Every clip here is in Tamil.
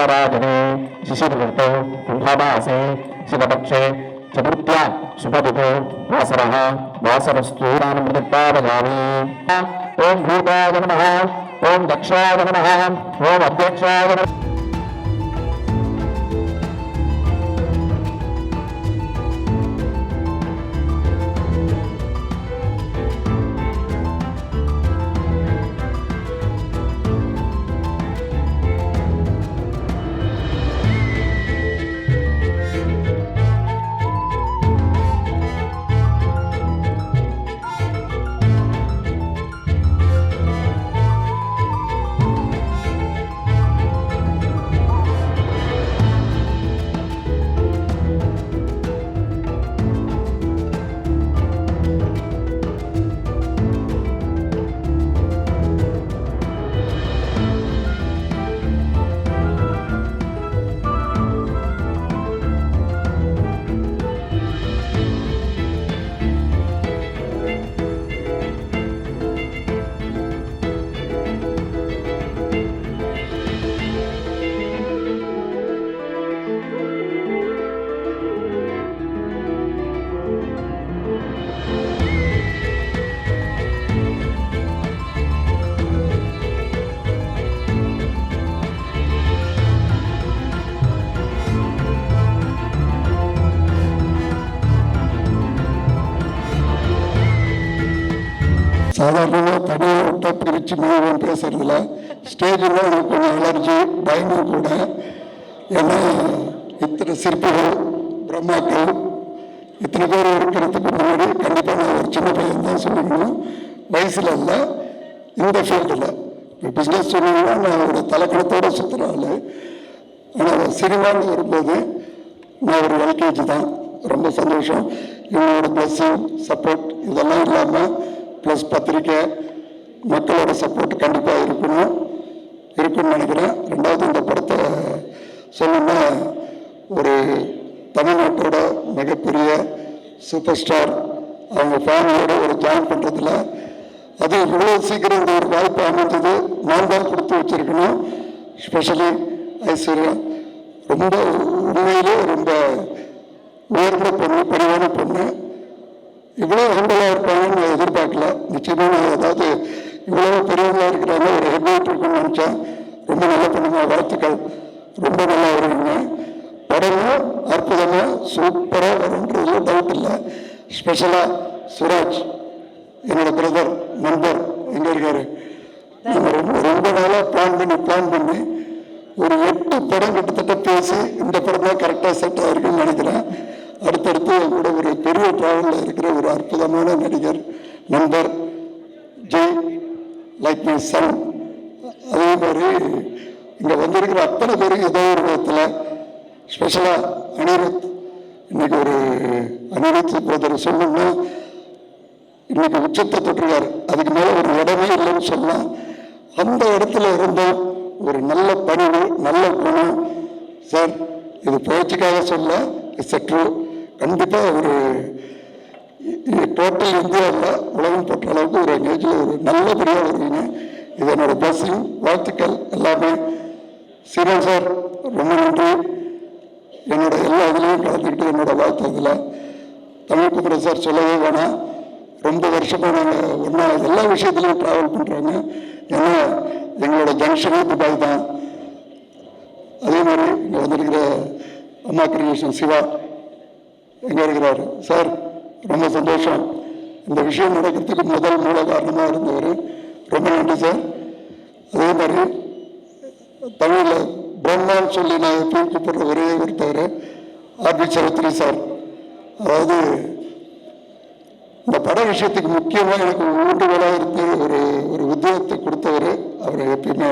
उत्तरायणे शिशिरऋतौ कुम्भमासे शिवपक्षे चतुर्थ्या सुपतितो वासरः वासरस्तु नामृतपावयामि। ओम भूताय नमः, ओम दक्षाय नमः, ओम अध्यक्षाय नमः। சாதாரணமாக தனியாக விட்ட பிரித்து மூலம் பேசுறதுல ஸ்டேஜில் எனக்கு கொஞ்சம் அலர்ஜி பயமும் கூட. ஏன்னா இத்தனை சிற்பிகள் பிரம்மாக்கள் இத்தனை பேர் இருக்கிறதுக்கு முன்னாடி கண்டிப்பாக நான் ஒரு சின்ன பையன் தான் சொல்லணும். வயசில் இல்லை, இந்த ஃபீல்டில் இப்போ பிஸ்னஸ் சொல்லணும்னா நான் ஒரு தலைக்கணத்தோடு சுற்றுற ஆள். ஆனால் சினிமான்னு வரும்போது நான் ஒரு எல்கேஜி தான். ரொம்ப சந்தோஷம். இவங்களோட பிளஸ்ஸிங் சப்போர்ட் இதெல்லாம் இல்லாமல் ப்ளஸ் பத்திரிக்கை மக்களோட சப்போர்ட் கண்டிப்பாக இருக்குன்னு நினைக்கிறேன். ரெண்டாவது இந்த படத்தை சொல்லணும்னா ஒரு தமிழ்நாட்டோட மிகப்பெரிய சூப்பர் ஸ்டார் அவங்க ஃபேமிலியோட ஒரு ஜாயின் பண்ணுறதுல அது இவ்வளோ சீக்கிரம் இந்த ஒரு வாய்ப்பு அமைஞ்சது நான் தான் கொடுத்து வச்சுருக்கணும். ஸ்பெஷலி ஐஸ்வர்யா ரொம்ப உண்மையிலே ரொம்ப உயர்ந்த பொண்ணு, பணிவான பொண்ணு. இவ்வளோ ஹம்பிளாக இருப்பாங்கன்னு நான் எதிர்பார்க்கல. நிச்சயமாக அதாவது இவ்வளோ பெரியவங்களாக இருக்கிறாங்க, ஒரு ஹெட்லைட் இருக்குன்னு நினச்சேன். ரொம்ப நல்லா பண்ணுங்க, வாழ்த்துக்கள். ரொம்ப நல்லா வருவீங்க. படமும் அற்புதமாக சூப்பராக வரும்ன்றதுல டவுட் இல்லை. ஸ்பெஷலாக சுராஜ் என்னோட பிரதர் நண்பர் எங்கே இருக்காரு, நம்ம ரொம்ப நாளாக பிளான் பண்ணி ஒரு 8 படம் கிட்டத்தட்ட பேசி இந்த படம் தான் கரெக்டாக செட் ஆகிருக்குன்னு நினைக்கிறேன். அடுத்தடுத்து கூட ஒரு பெரிய டிராவலில் இருக்கிற ஒரு அற்புதமான நடிகர் நண்பர் ஜெய், லைக் மை சன். அதே மாதிரி இங்கே வந்திருக்கிற அத்தனை பேருக்கு ஏதோ ஒரு விதத்தில் ஸ்பெஷலாக அனிருத். இன்னைக்கு ஒரு அனிருத் பிரதர் சொல்லணும்னா இன்னைக்கு உச்சத்தை தொட்டுருக்காரு. அதுக்கு மேலே ஒரு இடமே இல்லைன்னு சொல்லலாம். அந்த இடத்துல இருந்தோம் ஒரு நல்ல பணிவு, நல்ல குணம். சார் இது பேச்சுக்காக சொல்ல, இட்ஸ் ட்ரூ. கண்டிப்பாக ஒரு டோட்டல் இந்தியாவில் உலகம் போட்ட அளவுக்கு ஒரு எங்கேஜில் ஒரு நல்லபடியாக வருவீங்க. இது என்னோட பிளஸிங், வாழ்த்துக்கள் எல்லாமே. சீரன் சார் ரொம்ப நன்றி. என்னோட எல்லா இதுலேயும் கலந்துக்கிட்டு என்னோட வாழ்த்ததில். தமிழ்குமரன் சார் சொல்லவே வேணாம். ரொம்ப வருஷமாக நாங்கள் ஒன்றா எல்லா விஷயத்துலையும் ட்ராவல் பண்ணுறாங்க. ஏன்னா எங்களோட ஜங்ஷனே துபாய் தான். அதே மாதிரி இங்கே வந்திருக்கிற அம்மா கிரியேஷன் சிவா எங்கே இருக்கிறாரு சார், ரொம்ப சந்தோஷம். இந்த விஷயம் நடக்கிறதுக்கு முதல் மூல காரணமாக இருந்தவர். ரொம்ப நன்றி சார். அதே மாதிரி தமிழில் பிரம்மான்னு சொல்லி நான் எப்பயும் கூப்பிட்ற ஒரே ஒருத்தவர் ஆர்பி சௌத்ரி சார். அதாவது இந்த பட விஷயத்துக்கு முக்கியமாக எனக்கு ஊண்டுகோலாக இருந்து ஒரு உத்தியோகத்தை கொடுத்தவர். அவரை எப்பயுமே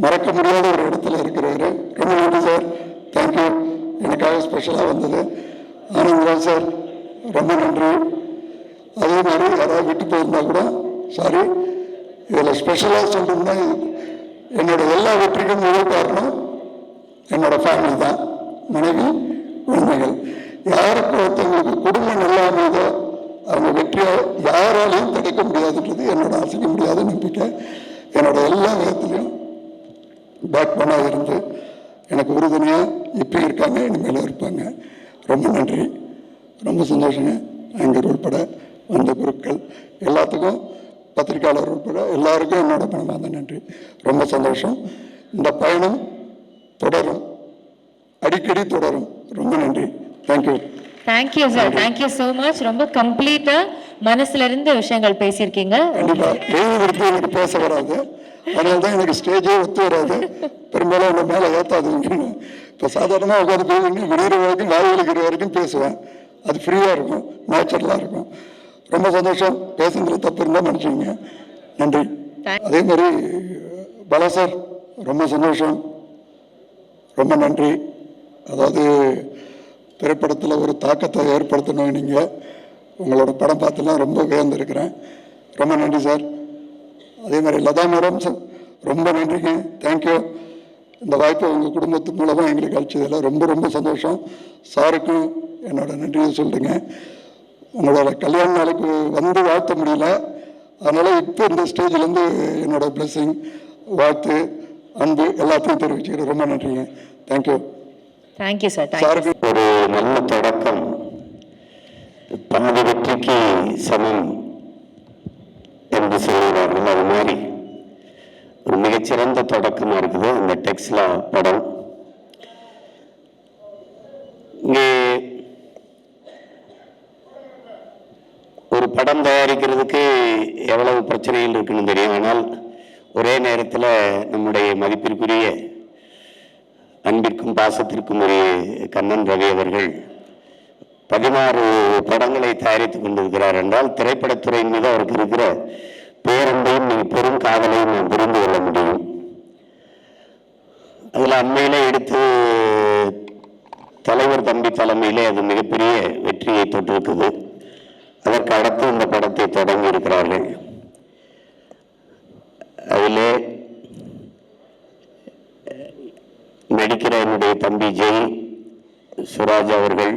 மறக்க முடியாத ஒரு இடத்துல இருக்கிறவர். ரொம்ப நன்றி சார், தேங்க்யூ. எனக்காக ஸ்பெஷலாக வந்தது. ஆனந்தராஜ் சார் ரொம்ப நன்றி. அதே மாதிரி யாராவது விட்டு போயிருந்தா கூட சாரி. இதில் ஸ்பெஷலாக சொல்லணும்னா என்னோட எல்லா வெற்றிக்கும் முதல் காரணம் என்னோட ஃபேமிலி தான். மனைவி, குழந்தைகள். யாருக்கு ஒருத்தவங்களுக்கு குடும்பம் நல்லா அமைதோ அவங்க வெற்றியை யாராலையும் தடுக்க முடியாதுன்றது என்னோட அசைக்க முடியாத நம்பிக்கை. என்னோட எல்லா விதத்துலையும் பேக் பண்ணாக இருந்து எனக்கு உறுதுணையாக இப்போ இருக்காங்க, இனிமேலும் இருப்பாங்க. ரொம்ப நன்றி, ரொம்ப சந்தோஷங்க. ஆங்கர் உட்பட வந்த குருக்கள் எல்லாத்துக்கும், பத்திரிகையாளர் உட்பட எல்லாருக்கும் என்னோட மனமார்ந்த நன்றி. ரொம்ப சந்தோஷம். இந்த பயணம் தொடரும், அடிக்கடி தொடரும். ரொம்ப நன்றி. Thank you. Thank you sir, thank you so much. ரொம்ப கம்ப்ளீட்டா மனசுல இருந்து விஷயங்கள் பேசியிருக்கீங்க. கண்டிப்பா எழுதி எனக்கு பேச வராது, அதனால தான் எனக்கு ஸ்டேஜே ஒத்து வராது. பெரும்பாலும் என்னை மேலே ஏற்றாதுங்க. இப்போ சாதாரணமாக உட்காந்து போவீங்க, விடுகிற வரைக்கும் வாய் வலிக்கிற வரைக்கும் பேசுவேன். அது ஃப்ரீயாக இருக்கும், நேச்சுரலாக இருக்கும். ரொம்ப சந்தோஷம். பேசுனதுல தப்பு இருந்தால் மன்னிச்சுங்க. நன்றி. அதே மாதிரி பாலா சார், ரொம்ப சந்தோஷம், ரொம்ப நன்றி. அதாவது திரைப்படத்தில் ஒரு தாக்கத்தை ஏற்படுத்தணும். நீங்கள் உங்களோட படம் பார்த்துலாம் ரொம்ப வியந்திருக்கிறேன். ரொம்ப நன்றி சார். அதே மாதிரி லதா மேடம் சார், ரொம்ப நன்றிங்க. தேங்க்யூ. இந்த வாய்ப்பை உங்கள் குடும்பத்து மூலமாக எங்களுக்கு அளிச்சதில் ரொம்ப ரொம்ப சந்தோஷம். சாருக்கும் என்னோட நன்றியை சொல்லுங்க. உங்களோட கல்யாண நாளைக்கு வந்து வாழ்த்த முடியல, அதனால் இப்போ இந்த ஸ்டேஜ்லேருந்து என்னோட பிளெஸிங், வாழ்த்து, அன்பு எல்லாத்தையும் தெரிவிச்சுக்கிறேன். ரொம்ப நன்றிங்க. தேங்க்யூ. Thank you sir. சாருக்கு ஒரு நல்ல தொடக்கம் பாதி வெற்றிக்கு சமம் என்று சொல்கிறார்கள். அது மாதிரி ஒரு மிகச்சிறந்த தொடக்கமாக இருக்குது இந்த டெக்ஸ்லா படம். இங்கே ஒரு படம் தயாரிக்கிறதுக்கு எவ்வளவு பிரச்சனைகள் இருக்குன்னு தெரியும். ஆனால் ஒரே நேரத்தில் நம்முடைய மதிப்பிற்குரிய அன்பிற்கும் பாசத்திற்கும் உரிய கண்ணன் ரவி அவர்கள் 16 படங்களை தயாரித்துக் கொண்டிருக்கிறார் என்றால் திரைப்படத்துறையின் மீது அவருக்கு இருக்கிற பேரன்பையும் பெரும் காதலையும் நாம் புரிந்து கொள்ள முடியும். அதில் அண்மையிலே எடுத்து தலைவர் தம்பி தலைமையிலே அது மிகப்பெரிய வெற்றியை தொட்டிருக்குது. அதற்கு அடுத்து இந்த படத்தை தொடங்கி இருக்கிறார்கள். அதிலே நடிக்கிற என்னுடைய தம்பி ஜெய், சுராஜ் அவர்கள்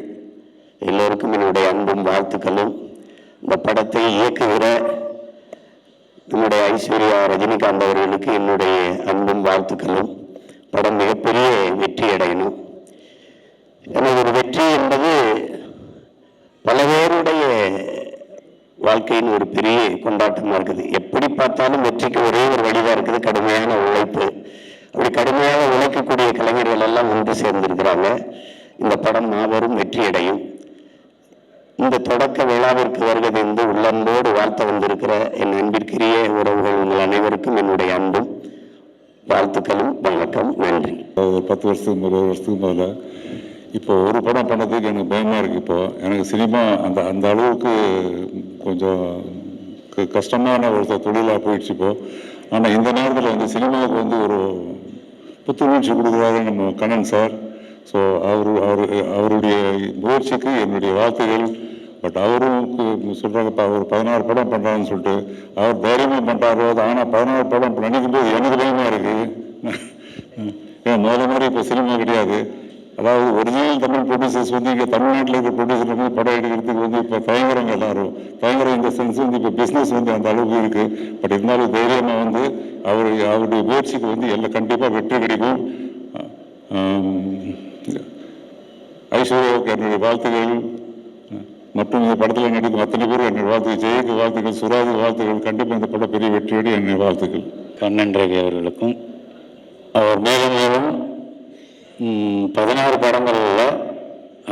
எல்லோருக்கும் என்னுடைய அன்பும் வாழ்த்துக்களும். இந்த படத்தை இயக்குகிற நம்முடைய ஐஸ்வர்யா ரஜினிகாந்த் அவர்களுக்கு என்னுடைய அன்பும் வாழ்த்துக்களும். படம் மிகப்பெரிய வெற்றி அடையணும். ஏன்னா ஒரு வெற்றி என்பது பல பேருடைய வாழ்க்கையின் ஒரு பெரிய கொண்டாட்டமாக இருக்குது. எப்படி பார்த்தாலும் வெற்றிக்கு ஒரே ஒரு வழிதான் இருக்குது, கடுமையான உழைப்பு. அப்படி கடுமையாக உழைக்கக்கூடிய கலைஞர்கள் எல்லாம் ஒன்று சேர்ந்திருக்கிறாங்க. இந்த படம் மாபெரும் வெற்றி அடையும். இந்த தொடக்க விழாவிற்கு வருவதென்று உள்ளன்போடு வாழ்த்த வந்திருக்கிற என் அன்பிற்குரிய உறவுகள் உங்கள் அனைவருக்கும் என்னுடைய அன்பும் வாழ்த்துக்களும் வணக்கம். நன்றி. 10 வருஷத்துக்கு 20 வருஷத்துக்கு முதல்ல இப்போ ஒரு படம் பண்ணதுக்கு எனக்கு பயமாக இருக்குது. இப்போ எனக்கு சினிமா அந்த அளவுக்கு கொஞ்சம் கஷ்டமான ஒரு தொழிலாக போயிடுச்சு இப்போ. ஆனால் இந்த நேரத்தில் வந்து சினிமாவுக்கு வந்து ஒரு புத்துணர்ச்சி கொடுக்குறாரு நம்ம கண்ணன் சார். ஸோ அவருடைய முயற்சிக்கு என்னுடைய வாழ்த்துகள். பட் அவரும் சொல்கிறாங்கப்பா, அவர் 16 படம் பண்ணுறாருன்னு சொல்லிட்டு அவர் தைரியமாக பண்ணுறாரோ. ஆனால் 16 படம் நினைக்கும்போது எனக்கு பயமாக இருக்குது. ஏன் முதல்ல மாதிரி இப்போ சினிமா கிடையாது. அதாவது ஒரிஜினல் தமிழ் ப்ரொடியூசர்ஸ் வந்து இங்கே தமிழ்நாட்டில் இருக்கிற ப்ரொடியூசர் வந்து படம் எடுக்கிறதுக்கு வந்து இப்போ தயங்குறாங்க. எல்லாரும் தயங்குற இந்த சென்ஸ் வந்து இப்போ பிஸ்னஸ் வந்து அந்த அளவுக்கு இருக்குது. பட் இருந்தாலும் தைரியமாக வந்து அவருடைய முயற்சிக்கு வந்து எல்லாம் கண்டிப்பாக வெற்றி கிடைக்கும். ஐஸ்வர்யாவுக்கு என்னுடைய வாழ்த்துக்கள் மற்றும் இந்த படத்தில் நடிக்கும் அத்தனை பேரும் என்னுடைய வாழ்த்துக்கள். ஜெயக்கு வாழ்த்துக்கள், சுராஜ் வாழ்த்துக்கள். கண்டிப்பாக இந்த படம் பெரிய வெற்றியோடு என்னுடைய வாழ்த்துக்கள். கண்ணன் ரவி அவர்களுக்கும் அவர் மேலும் மேலும் 16 படங்களில்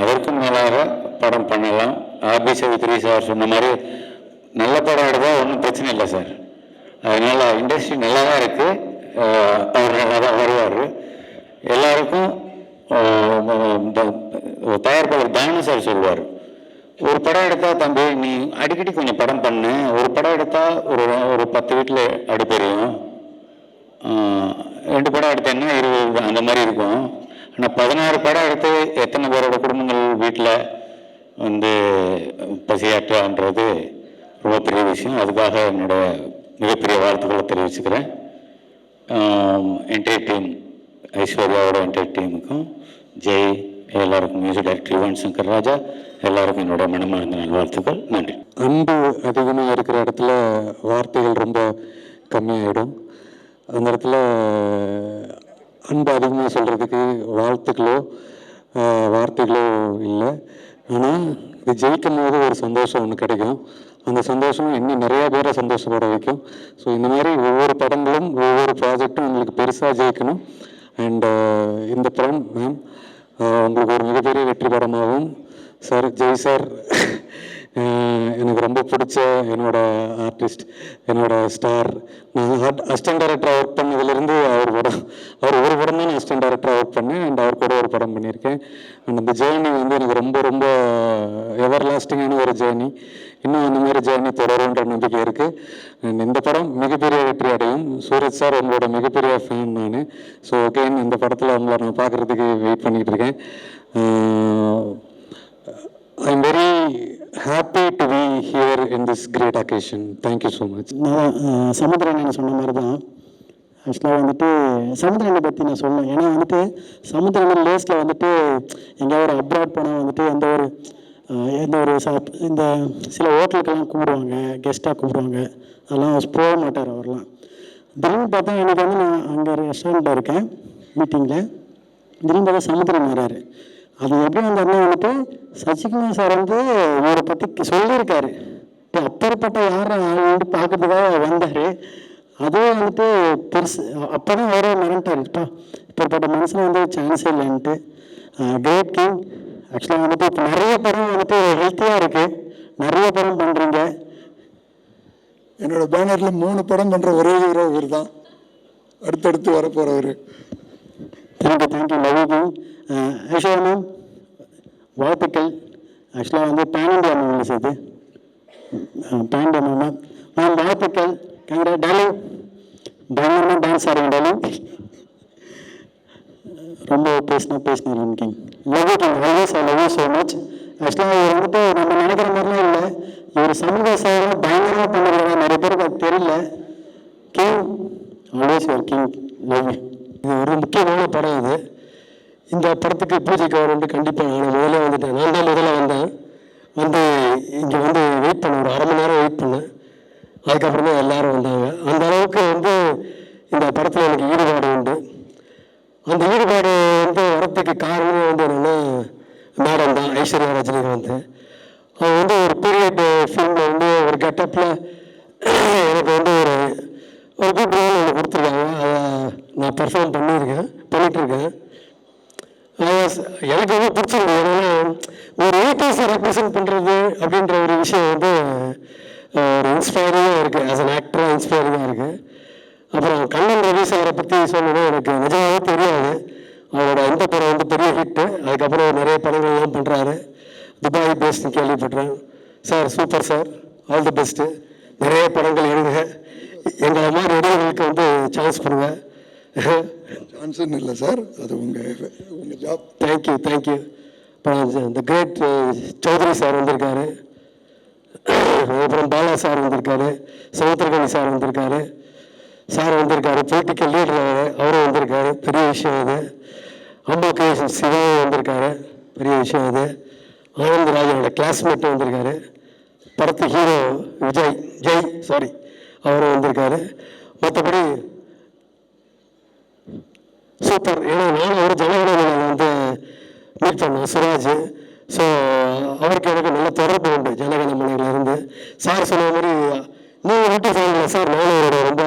அதற்கும் மேலாக படம் பண்ணலாம். ஆர்பி சௌத்ரி சார் சொன்ன மாதிரி நல்ல படம் எடுத்தால் ஒன்றும் பிரச்சனை இல்லை சார். அதனால் இண்டஸ்ட்ரி நல்லா தான் இருக்குது. அவர் நல்லா தான் வருவார். எல்லாருக்கும் தயாரிப்பாளர் தானு சார் சொல்லுவார், ஒரு படம் எடுத்தால் தம்பி நீ அடிக்கடி கொஞ்சம் படம் பண்ணு. ஒரு படம் எடுத்தால் ஒரு 10 வீட்டில் அடுப்பெரியும். 2 படம் எடுத்தேன்னா 20 அந்த மாதிரி இருக்கும். ஆனால் 16 படம் எடுத்து எத்தனை பேரோட குடும்பங்கள் வீட்டில் வந்து பசியாற்றுன்றது ரொம்ப பெரிய விஷயம். அதுக்காக என்னோட மிகப்பெரிய வாழ்த்துக்களை தெரிவிச்சுக்கிறேன். என்டையர் டீம், ஐஸ்வர்யாவோட என்டையர் டீமுக்கும், ஜெய், எல்லாருக்கும், மியூசிக் டைரக்டர் யுவன் சங்கர் ராஜா, எல்லாருக்கும் என்னோட மனமார்ந்த நல்வாழ்த்துக்கள். நன்றி. அன்பு அதிகமாக இருக்கிற இடத்துல வார்த்தைகள் ரொம்ப கம்மியாயிடும். அந்த இடத்துல அன்பு அதிகமாக சொல்கிறதுக்கு வார்த்தைகளோ இல்லை. ஆனால் இது ஜெயிக்கும் போது ஒரு சந்தோஷம் ஒன்று கிடைக்கும். அந்த சந்தோஷம் இன்னும் நிறையா பேரை சந்தோஷப்பட வைக்கும். ஸோ இந்த மாதிரி ஒவ்வொரு படங்களும் ஒவ்வொரு ப்ராஜெக்டும் உங்களுக்கு பெருசாக ஜெயிக்கணும். அண்டு இந்த படம் மேம் உங்களுக்கு ஒரு மிகப்பெரிய வெற்றி படமாகவும் சார் ஜெய் சார் எனக்கு ரொம்ப பிடிச்ச என்னோட ஆர்டிஸ்ட், என்னோட ஸ்டார். நான் அசிஸ்டன்ட் டைரக்டராக ஒர்க் பண்ணதுலேருந்து அவர் ஒரு படம் தான் நான் அசிஸ்டன்ட் டைரக்டராக ஒர்க் பண்ணேன். அண்ட் அவர் கூட ஒரு படம் பண்ணியிருக்கேன். அண்ட் அந்த ஜேர்னி வந்து எனக்கு ரொம்ப ரொம்ப எவர் லாஸ்டிங்கான ஒரு ஜேர்னி. இன்னும் அந்த மாதிரி ஜேர்னி தொடருன்ற நம்பிக்கை இருக்குது. அண்ட் இந்த படம் மிகப்பெரிய வெற்றி அடையும். சூரஜ் சார் உங்களோட மிகப்பெரிய ஃபேன் நான். ஸோ அகெயின் இந்த படத்தில் உங்களை நான் பார்க்குறதுக்கு வெயிட் பண்ணிகிட்டு இருக்கேன். I'm very happy to be here in this great occasion. Thank you so much. நான் சமுத்திரன் சொன்ன மாதிரி தான் ஆக்சுவலாக வந்துட்டு சமுத்திரனை பற்றி நான் சொன்னேன். ஏன்னா வந்துட்டு சமுத்திரன் லேஸில் வந்துட்டு எங்கேயாவது ஒரு அப்ராட் போனால் வந்துட்டு எந்த ஒரு இந்த சில ஹோட்டலுக்கெல்லாம் கூப்பிடுவாங்க, கெஸ்ட்டாக கூப்பிடுவாங்க. அதெல்லாம் போக மாட்டார் அவர்லாம். திடீர்னு பார்த்தா எனக்கு வந்து நான் அங்கே ரெஸ்டாரண்ட்டில் இருக்கேன் மீட்டிங்கில். திடீர்னு பார்த்தா சமுத்திரன் வர்றாரு. அது எப்படி வந்தாருன்னா வந்துட்டு சசிகுமார் சார் வந்து இவரை பற்றி சொல்லியிருக்காரு. அப்பேற்பட்ட யாரும் வந்து பார்க்கறதுக்காக வந்தார். அதுவும் வந்துட்டு பெருசு. அப்போ தான் அவரே மிரண்டாருப்பா, இப்பேற்பட்ட மனுஷன் வந்து சான்ஸே இல்லைன்ட்டு. Great king. ஆக்சுவலாக வந்துட்டு இப்போ நிறைய படம் வந்துட்டு ஹெல்த்தியாக இருக்குது, நிறைய படம் பண்ணுறீங்க. என்னோட பேனரில் 3 படம் பண்ணுற ஒரே ஹீரோ இவர் தான், அடுத்தடுத்து வரப்போகிறவர். Thank you love king. Aishwarya ma'am வாழ்த்துக்கள். ஆக்சுவலாக வந்து பேன் இண்டியா மூவிஸ் இது, பேன் இண்டியா மூவி மேம் வாழ்த்துக்கள். கங்கரா டாலிங், பயங்கரமாக டான்ஸ் ஆடுங்க டாலிங். ரொம்ப பேசினேன் king. Love king, always I love you so much. ஆக்சுவலாக இவர் வந்துட்டு நம்ம நினைக்கிற மாதிரிலாம் இல்லை, இவர் சமூக சேவை பயங்கரமாக பண்ணுறாங்க. நிறைய பேருக்கு அது தெரியல. King, always your king. Love you. இது ஒரு முக்கியமான படம். இது இந்த படத்துக்கு பூஜைக்கு வரணுன்ட்டு கண்டிப்பாக நான் முதல்ல வந்துட்டேன். நான் தான் முதல்ல வந்தேன். வந்து இங்கே வந்து வெயிட் பண்ணேன், ஒரு 1/2 மணி நேரம் வெயிட் பண்ணேன். அதுக்கப்புறம் தான் எல்லோரும் வந்தாங்க. அந்த அளவுக்கு வந்து இந்த படத்தில் எனக்கு ஈடுபாடு உண்டு. அந்த ஈடுபாடு வந்து வரத்துக்கு காரணம் வந்து என்னென்னா மேடம் தான், ஐஸ்வர்யா ரஜினிகாந்த். அவங்க வந்து ஒரு பீரியட் ஃபிலிமில் வந்து ஒரு கெட்டப்பில் எனக்கு வந்து ஒரு குட் ரோல் ஒன்று கொடுத்துருக்காங்க. அதை நான் பெர்ஃபார்ம் பண்ணிகிட்ருக்கேன். எனக்கு வந்து பிடிச்சிருக்கு. ஏன்னா ஒரு 80s ரெப்ரசன்ட் பண்ணுறது அப்படின்ற ஒரு விஷயம் வந்து ஒரு இன்ஸ்பைரிங்காக இருக்குது. ஆஸ் அன் ஆக்டராக இன்ஸ்பைரிங்காக இருக்குது. அப்புறம் கண்ணன் ரவி சாரை பற்றி சொல்லணும்னா எனக்கு நிஜமாகவே தெரியாது. அவரோட இந்த படம் வந்து பெரிய ஹிட்டு. அதுக்கப்புறம் நிறைய படங்கள்லாம் பண்ணுறாரு. துபாய் பேஸ்ட்னு கேள்விப்படுறேன். Sir super sir, all the best. நிறைய படங்கள் எழுதுங்க. எங்களை மாதிரி இடைவெளிக்கு வந்து சான்ஸ் கொடுங்க. சான்சன் இல்லை சார், அது உங்கள் ஜாப். தேங்க்யூ. அப்புறம் இந்த கிரேட் சௌத்ரி சார் வந்திருக்காரு. அப்புறம் பாலா சார் வந்திருக்காரு. சமுத்திரகனி சார் வந்திருக்காரு. பொலிட்டிக்கல் லீடர் அவரும் வந்திருக்காரு. பெரிய விஷயம் அது. அம்மா கிரியேஷன் சிவாவும் வந்திருக்காரு. பெரிய விஷயம் அது. ஆனந்த் ராஜனோட கிளாஸ்மேட்டும் வந்திருக்காரு. படத்து ஹீரோ ஜெய் அவரும் வந்திருக்காரு. மற்றபடி சூப்பர். ஏன்னா நானும் ஒரு ஜனகணமனையில் வந்து மீட் பண்ணேன் சுராஜ். ஸோ அவருக்கு எனக்கு நல்ல தொடர்பு உண்டு ஜனகணமனையிலேருந்து. சார் சொன்ன மாதிரி நீங்கள் வீட்டு ஃபேன் சார், நானும் அவரோட ரொம்ப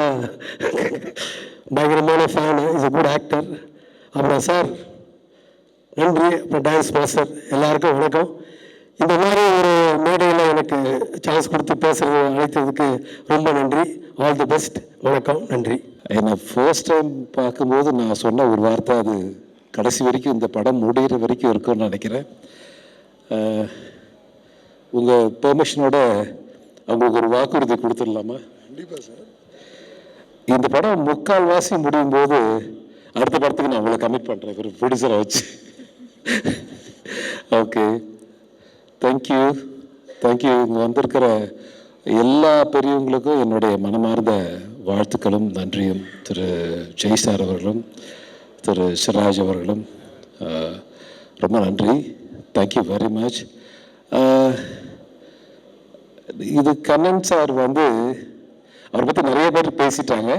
பயங்கரமான fan. Is a good actor. அப்புறம் சார் நன்றி. அப்புறம் டான்ஸ் மாஸ்டர் எல்லாருக்கும் வணக்கம். இந்த மாதிரி ஒரு மேடையில் எனக்கு சான்ஸ் கொடுத்து பேசுகிறது அழைத்ததுக்கு ரொம்ப நன்றி. All the best. வணக்கம், நன்றி. என்னை ஃபர்ஸ்ட் டைம் பார்க்கும்போது நான் சொன்ன ஒரு வார்த்தை, அது கடைசி வரைக்கும் இந்த படம் முடிகிற வரைக்கும் இருக்கும்னு நினைக்கிறேன். உங்கள் பெர்மிஷனோட அவங்களுக்கு ஒரு வாக்குறுதி கொடுத்துடலாமா? கண்டிப்பாக சார். இந்த படம் 3/4 முடியும் போது அடுத்த படத்துக்கு நான் உங்களை கமிட் பண்ணுறேன், ஒரு ப்ரொடியூசரை வச்சு. Okay, thank you. இங்கே வந்திருக்கிற எல்லா பெரியவங்களுக்கும் என்னுடைய மனமார்ந்த வாழ்த்துக்களும் நன்றியும். திரு ஜெய் சார் அவர்களும் திரு சிராஜ் அவர்களும் ரொம்ப நன்றி. Thank you very much. இது கண்ணன் சார் வந்து அவரை பற்றி நிறைய பேர் பேசிட்டாங்க.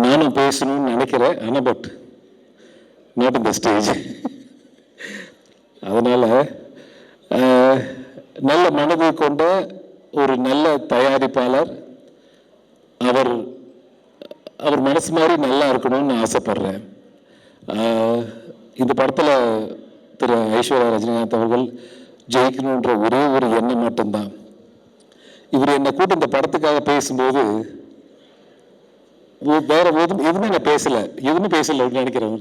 நானும் பேசணும்னு நினைக்கிறேன், ஆனால் but not in the stage. அதனால் நல்ல மனதை கொண்ட ஒரு நல்ல தயாரிப்பாளர், அவர் அவர் மனசு மாதிரி நல்லா இருக்கணும்னு ஆசைப்படுறேன். இந்த படத்தில் திரு ஐஸ்வர்யா ரஜினிகாந்த் அவர்கள் ஜெயிக்கணுன்ற ஒரே ஒரு எண்ணம் மட்டும்தான். இவர் என்னை கூட்டு இந்த படத்துக்காக பேசும்போது வேற எதுவுமே நான் பேசலை, எதுவுமே பேசலை நினைக்கிறேன்.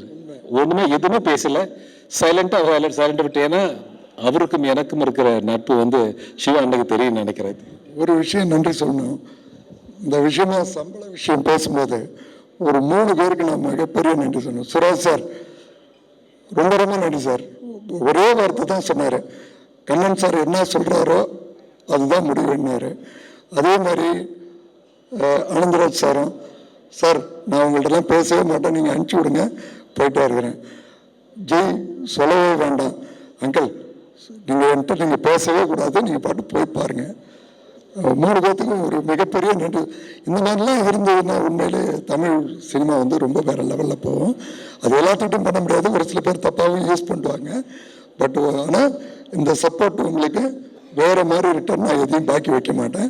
எதுவுமே பேசலை, சைலண்டாக விட்டு. ஏன்னா அவருக்கும் எனக்கும் இருக்கிற நட்பு வந்து சிவா அன்னைக்கு தெரியும் நினைக்கிறேன். ஒரு விஷயம் நன்றி சொல்லணும். இந்த விஷயமா சம்பள விஷயம் பேசும்போது ஒரு 3 பேருக்கு நான் மிகப்பெரிய நன்றி சொல்லணும். சுராஜ் சார் ரொம்ப ரொம்ப நன்றி சார். ஒரே வார்த்தை தான் சொன்னார், கண்ணன் சார் என்ன சொல்கிறாரோ அதுதான் முடிவுன்னாரு. அதே மாதிரி ஆனந்தராஜ் சாரும், சார் நான் உங்கள்கிட்டலாம் பேசவே மாட்டேன், நீங்கள் அனுப்பிச்சி விடுங்க, போயிட்டே இருக்கிறேன். ஜெய் சொல்லவே வேண்டாம் அங்கிள், நீங்கள் என்கிட்ட நீங்கள் பேசவே கூடாது, நீங்கள் பாட்டு போய் பாருங்கள். 3 பேர்த்துக்கும் ஒரு மிகப்பெரிய நன்றி. இந்த மாதிரிலாம் இருந்ததுன்னா உண்மையிலே தமிழ் சினிமா வந்து ரொம்ப வேறு லெவலில் போகும். அது எல்லாத்துக்கிட்டும் பண்ண முடியாது, ஒரு சில பேர் தப்பாகவும் யூஸ் பண்ணுவாங்க. பட் ஆனால் இந்த சப்போர்ட் உங்களுக்கு வேறு மாதிரி ரிட்டர்ன் நான் எதையும் பாக்கி வைக்க மாட்டேன்.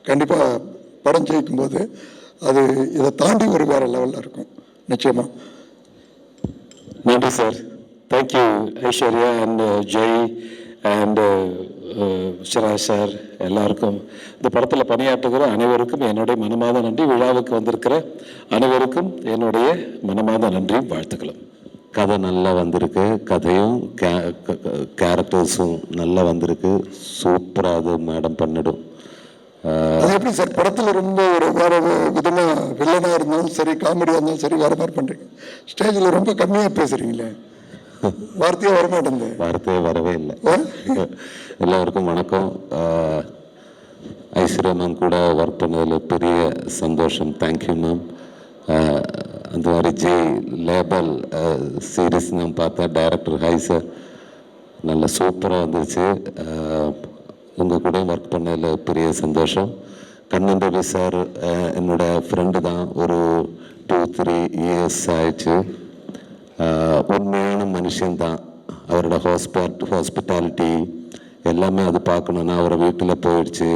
கண்டிப்பாக படம் ஜெயிக்கும்போது அது இதை தாண்டி ஒரு வேறு லெவலில் இருக்கும் நிச்சயமாக. நன்றி sir. Thank you Aishwarya and Jai and Siraj sir, எல்லாருக்கும் இந்த படத்தில் பணியாற்றுகிற அனைவருக்கும் என்னுடைய மனமாத நன்றி. விழாவுக்கு வந்திருக்கிற அனைவருக்கும் என்னுடைய மனமாத நன்றியும் வாழ்த்துக்களும். கதை நல்லா வந்திருக்கு, கதையும் கேரக்டர்ஸும் நல்லா வந்திருக்கு. சூப்பராக அது மேடம் பண்ணிடும். அது எப்படி சார் படத்தில் ரொம்ப ஒரு வேறு விதமாக வில்லனாக இருந்தாலும் சரி, காமெடியாக இருந்தாலும் சரி, வேறு மாதிரி பண்ணுறீங்க. ஸ்டேஜில் ரொம்ப கம்மியாக பேசுகிறீங்களே, வார்த்தையே வரமாட்டேங்குது. வார்த்தையே வரவே இல்லை. எல்லோருக்கும் வணக்கம். ஐஸ்வர்யா மேம் கூட ஒர்க் பண்ணதில் பெரிய சந்தோஷம். Thank you ma'am. அந்த மாதிரி ஜெய் லேபல் சீரீஸ் நான் பார்த்தேன். டைரக்டர் ஹாய் சார், நல்ல சூப்பராக வந்துச்சு. உங்கள் கூட ஒர்க் பண்ணதில் பெரிய சந்தோஷம். கண்ணன் ரவி சார் என்னோடய ஃப்ரெண்டு தான், ஒரு 2-3 இயர்ஸ் ஆயிடுச்சு. உண்மையான மனுஷன்தான். அவரோட ஹாஸ்பிட்டாலிட்டி எல்லாமே அது பார்க்கணுன்னா அவரை வீட்டில் போயிடுச்சு.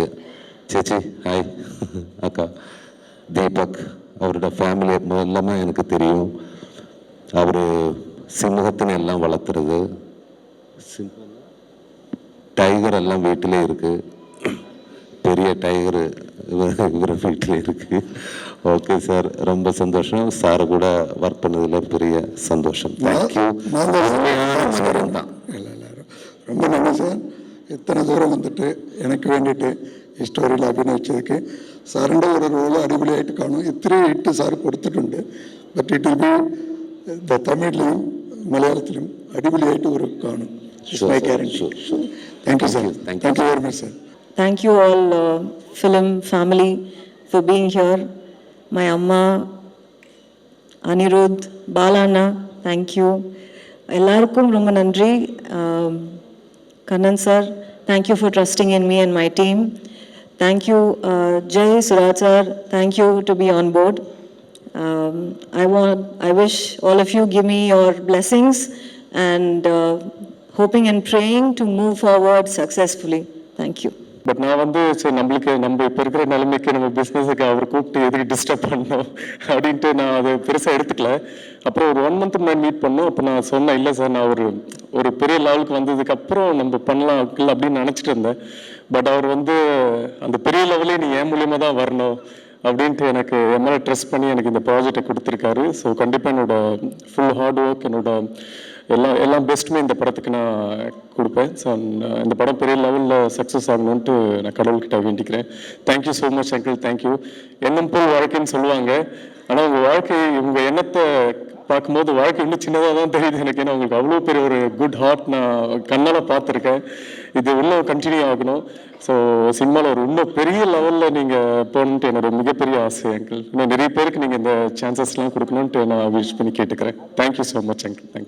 சேச்சி ஹாய், அக்கா தீபக், அவரோட ஃபேமிலி எல்லாமே எனக்கு தெரியும். அவர் சிம்மத்தினை எல்லாம் வளர்த்துறது, டைகர் எல்லாம் வீட்டிலே இருக்குது. பெரிய டைகர் இவர் வீட்டில் இருக்குது. ஓகே சார், ரொம்ப சந்தோஷம். சார் கூட ஒர்க் பண்ணதில் பெரிய சந்தோஷம். தேங்க்யூ. தான் ரொம்ப நன்றி சார். இத்தனை தூரம் வந்துட்டு எனக்கு வேண்டிட்டு ஸ்டோரியில் அபிநயிச்சதுக்கு. സാറിൻ്റെ ഒരു റോള് അടിപൊളിയായിട്ട് കാണും. ഇത്രയും ഹിറ്റ് സാർ കൊടുത്തിട്ടുണ്ട്. ബട്ട് ഇറ്റ് വിൽ ബി തമിഴിലും മലയാളത്തിലും അടിപൊളിയായിട്ട് ഒരു കാണും. My guarantee. Thank you sir. Thank you very much sir. Thank you all film family for being here. My amma, Anirudh, Balana, thank you. எல்லாருக்கும் ரொம்ப நன்றி. Kannan sir, thank you for trusting in me and my team. Thank you, Jay, Suraj sir, thank you to be on board. I wish all of you give me your blessings and hoping and praying to move forward successfully. Thank you. But நான் வந்து சரி நம்ம இப்போ இருக்கிற நிலைமைக்கு நம்ம பிஸ்னஸுக்கு அவர் கூப்பிட்டு எதுக்கு டிஸ்டர்ப் பண்ணணும் அப்படின்ட்டு நான் அதை பெருசாக எடுத்துக்கல. அப்புறம் ஒரு 1 month முன்னாடி மீட் பண்ணோம். அப்போ நான் சொன்னேன், இல்லை சார் நான் ஒரு பெரிய லெவலுக்கு வந்ததுக்கப்புறம் நம்ம பண்ணலாம் அப்படின்னு நினச்சிட்டு இருந்தேன். பட் அவர் வந்து அந்த பெரிய லெவலே நீ என் மூலியமாக தான் வரணும் அப்படின்ட்டு எனக்கு என் மேலே ட்ரெஸ்ட் பண்ணி எனக்கு இந்த ப்ராஜெக்டை கொடுத்துருக்காரு. ஸோ கண்டிப்பாக என்னோட ஃபுல் ஹார்ட் ஒர்க், என்னோட எல்லாம் பெஸ்ட்டுமே இந்த படத்துக்கு நான் கொடுப்பேன். ஸோ இந்த படம் பெரிய லெவலில் சக்ஸஸ் ஆகணுன்ட்டு நான் கடவுள்கிட்ட வேண்டிக்கிறேன். Thank you so much uncle. Thank you. எண்ணம் போல் வாழ்க்கைன்னு சொல்லுவாங்க. ஆனால் உங்கள் வாழ்க்கை, உங்கள் எண்ணத்தை பார்க்கும்போது வாழ்க்கை இன்னும் சின்னதாக தான் தெரியுது எனக்கு. ஏன்னா உங்களுக்கு அவ்வளோ பெரிய ஒரு குட் ஹார்ட் நான் கண்ணால் பார்த்துருக்கேன். இது இன்னும் கண்டினியூ ஆகணும். ஸோ சினிமாவில் ஒரு இன்னும் பெரிய லெவலில் நீங்கள் போகணுன்ட்டு என்னோட மிகப்பெரிய ஆசை அங்கிள். இன்னும் நிறைய பேருக்கு நீங்கள் இந்த சான்சஸ்லாம் கொடுக்கணுன்ட்டு நான் விஷ் பண்ணி கேட்டுக்கிறேன். Thank you so much uncle. Thank you.